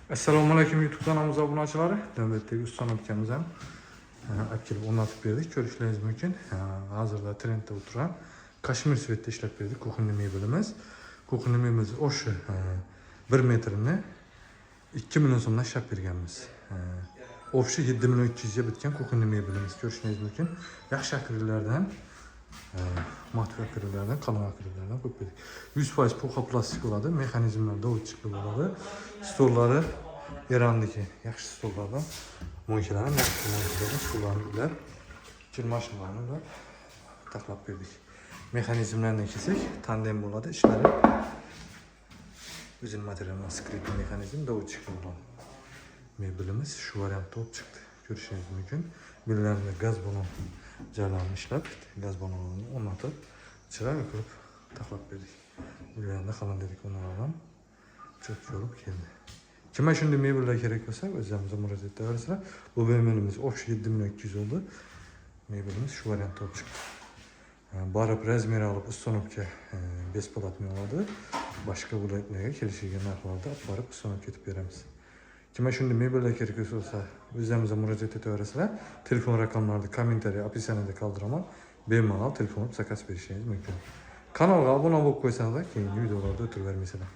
Assalomu alaykum YouTube kanalımıza obunachilari. Navbatdagi uston ukamiz ham akilib o'rnatib berdik. Ko'rishlaringiz mumkin. Hozirda trendda o'tiran kashmir svetda ishlab berdik. Kuxunli mebelimiz. Kuxunli mebelimiz o'sha 1 metrini 2 million so'mdan ishlab berganmiz. O'sha 7 million 200 ga bitgan kuxunli mebelimiz. Ko'rishlaringiz mumkin. Yaxshi akrillardan matvi akrillardan, qalin akrillardan ko'p berdik. 100% puxa plastik bo'ladi. Mexanizmlar dovutchiqli bo'ladi. Stollari Eron'daki yaxshi stollardan mo'nkalarni yaxshi stollarni ulab, kir mashinalarni ulab taxlab berdik. Mexanizmlarni kelsak, tandem bo'ladi, ishlari o'zini materialdan skripli mexanizm dovutchiqli bo'ladi. Mebelimiz shu variantda olib chiqdi. Ko'rishingiz mumkin. Bellarida gaz balon joylarini ishlab, gaz balonlarini o'rnatib, chiroyli qilib taxlab berdik. Bellarida qalin dedik o'rnalardan çok yorup keldi. Kime şimdi mebellar kerak bo'lsa, o'zimizga murojaat etaversizlar. Bu mebelimiz 7 million 200 oldu. Mebelimiz şu variantda olib chiqdi. Barib razmer olib ustanobga besplatniy oladi. Boshqa viloyatlarga kelishilgan narxlarda olib borib ustanobga ketib beramiz. Kime şimdi mebellar kerak bo'lsa, o'zimizga murojaat etaversizlar. Telefon raqamlarini kommentariy описаниеda qoldiraman. Bemalol telefon zakaz berishingiz mumkin. Kanalga obuna bo'lib qo'ysanizlar, keyingi videolarda o'tiravermaysizlar.